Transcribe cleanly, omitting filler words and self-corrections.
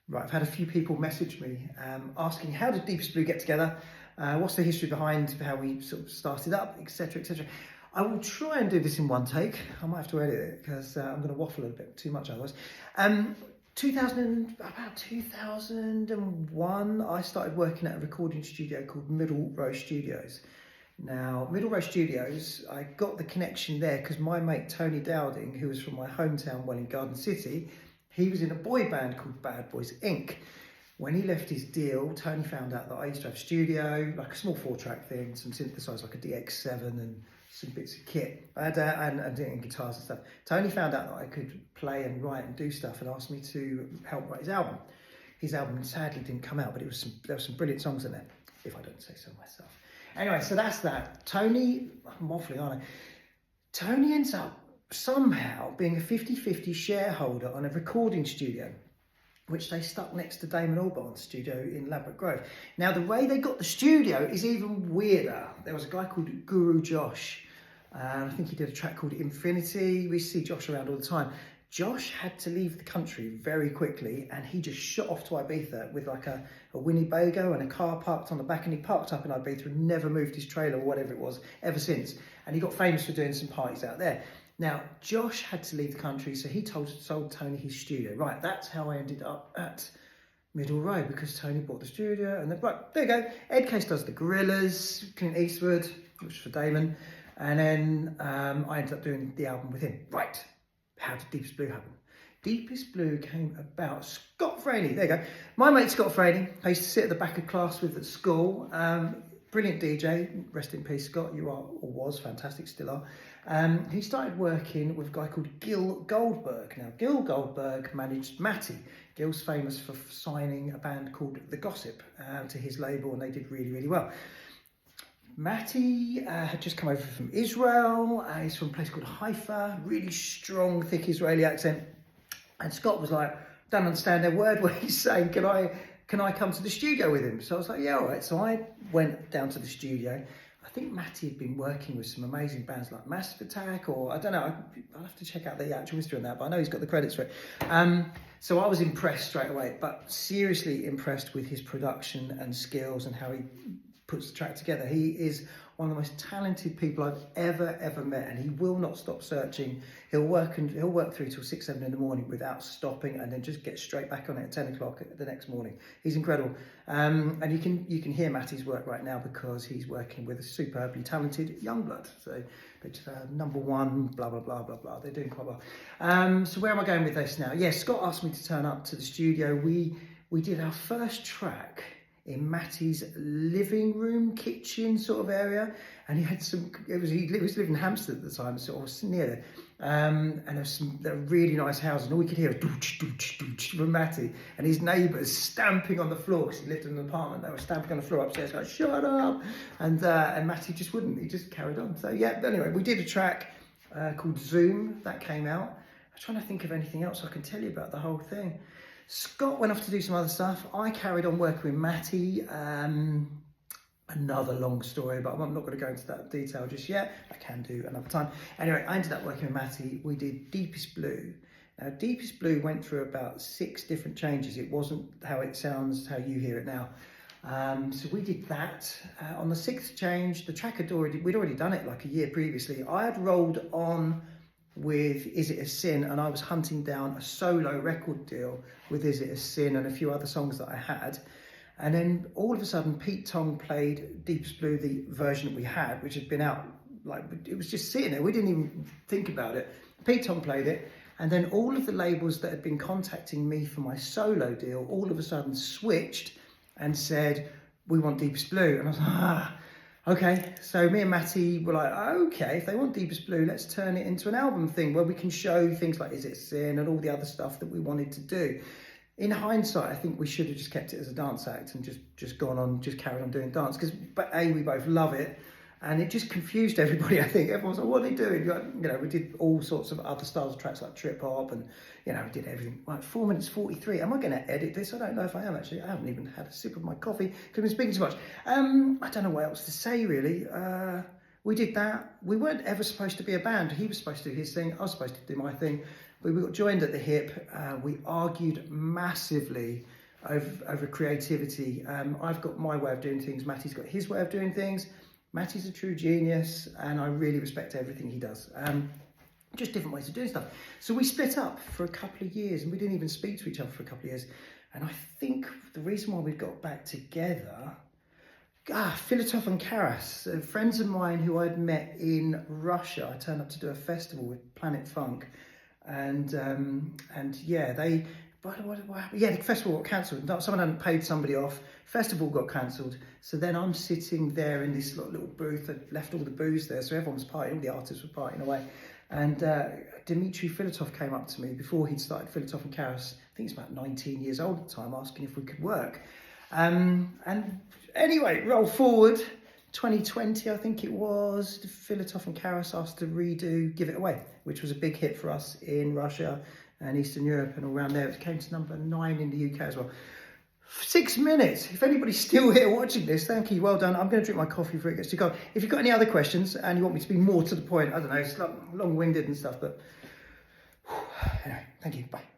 Right, I've had a few people message me asking how did Deepest Blue get together, what's the history behind how we sort of started up, etc, etc. I will try and do this in one take. I might have to edit it because I'm going to waffle a bit too much otherwise. 2001, I started working at a recording studio called Middle Row Studios. Now, Middle Row Studios, I got the connection there because my mate Tony Dowding, who was from my hometown, Welling Garden City, he was in a boy band called Bad Boys Inc. When he left his deal, Tony found out that I used to have a studio, like a small 4-track thing, some synthesizers like a DX7 and some bits of kit, and guitars and stuff. Tony found out that I could play and write and do stuff and asked me to help write his album. His album sadly didn't come out, but there were some brilliant songs in there, if I don't say so myself. Anyway, so that's that. Tony, I'm waffling, aren't I? Tony ends up somehow being a 50-50 shareholder on a recording studio, which they stuck next to Damon Albarn's studio in Ladbroke Grove. Now, the way they got the studio is even weirder. There was a guy called Guru Josh. I think he did a track called Infinity. We see Josh around all the time. Josh had to leave the country very quickly and he just shot off to Ibiza with like a Winnebago and a car parked on the back, and he parked up in Ibiza and never moved his trailer or whatever it was ever since. And he got famous for doing some parties out there. Now, Josh had to leave the country, so he sold Tony his studio. Right, that's how I ended up at Middle Row, because Tony bought the studio, and then, right, there you go. Ed Case does the Gorillaz, Clint Eastwood, which is for Damon, and then I ended up doing the album with him. Right, how did Deepest Blue happen? Deepest Blue came about, Scott Franey, there you go. My mate Scott Franey, I used to sit at the back of class with at school. Brilliant DJ, rest in peace, Scott. You are, or was, fantastic, still are. He started working with a guy called Gil Goldberg. Now, Gil Goldberg managed Matty. Gil's famous for signing a band called The Gossip to his label, and they did really, really well. Matty had just come over from Israel. He's from a place called Haifa, really strong, thick Israeli accent. And Scott was like, don't understand a word what he's saying. Can I come to the studio with him? So I was like, yeah, all right. So I went down to the studio. I think Matty had been working with some amazing bands like Massive Attack, or I don't know, I'll have to check out the actual history on that, but I know he's got the credits for it. So I was impressed straight away, but seriously impressed with his production and skills and how he puts the track together. He is one of the most talented people I've ever met, and he will not stop searching. He'll work through till 6, 7 in the morning without stopping, and then just get straight back on it at 10 o'clock the next morning. He's incredible. And you can hear Matty's work right now because he's working with a superbly talented young blood. So it's #1, blah, blah, blah, blah, blah. They're doing quite well. So where am I going with this now? Yeah, Scott asked me to turn up to the studio. We did our first track in Matty's living room, kitchen sort of area, and he had he was living in Hampstead at the time, sort of near there, and there were really nice houses, and all we could hear was dooch, dooch, dooch from Matty, and his neighbours stamping on the floor, because he lived in an apartment. They were stamping on the floor upstairs, like, shut up, and Matty just wouldn't, he just carried on. So yeah, anyway, we did a track called Zoom, that came out. I'm trying to think of anything else I can tell you about the whole thing. Scott went off to do some other stuff. I carried on working with Matty. Another long story, but I'm not going to go into that detail just yet. I can do another time. Anyway, I ended up working with Matty. We did Deepest Blue. Now, Deepest Blue went through about 6 different changes. It wasn't how it sounds, how you hear it now. So we did that. On the 6th change, the track we'd already done it like a year previously. I had rolled on with Is It a Sin, and I was hunting down a solo record deal with Is It a Sin and a few other songs that I had. And then all of a sudden, Pete Tong played Deepest Blue, the version that we had, which had been out, like, it was just sitting there. We didn't even think about it. Pete Tong played it. And then all of the labels that had been contacting me for my solo deal all of a sudden switched and said, we want Deepest Blue. And I was like, okay, so me and Matty were like, okay, if they want Deepest Blue, let's turn it into an album thing where we can show things like Is It Sin and all the other stuff that we wanted to do. In hindsight, I think we should have just kept it as a dance act and just gone on, just carried on doing dance, because we both love it, and it just confused everybody. I think everyone was like, what are they doing? Like, you know, we did all sorts of other styles of tracks like trip hop, and you know, we did everything. Like 4 minutes 43. Am I going to edit this? I don't know if I am actually. I haven't even had a sip of my coffee because I've been speaking too much. I don't know what else to say really. We did that. We weren't ever supposed to be a band. He was supposed to do his thing. I was supposed to do my thing. but we got joined at the hip. We argued massively over creativity. I've got my way of doing things. Matty's got his way of doing things. Matty's a true genius, and I really respect everything he does. Just different ways of doing stuff. So we split up for a couple of years, and we didn't even speak to each other for a couple of years. And I think the reason why we got back together, Filatov and Karas, friends of mine who I'd met in Russia. I turned up to do a festival with Planet Funk, and yeah, the festival got cancelled. Someone hadn't paid somebody off. Festival got cancelled. So then I'm sitting there in this little booth. I'd left all the booze there, so everyone was partying. All the artists were partying away. And Dmitry Filatov came up to me before he'd started Filatov and Karas. I think he's about 19 years old at the time, asking if we could work. And anyway, roll forward, 2020, I think it was, Filatov and Karas asked to redo Give It Away, which was a big hit for us in Russia and Eastern Europe and all around there. It came to number 9 in the UK as well. 6 minutes. If anybody's still here watching this, thank you, well done. I'm going to drink my coffee before it gets too cold. If you've got any other questions and you want me to be more to the point, I don't know, it's long-winded and stuff, but anyway, thank you, bye.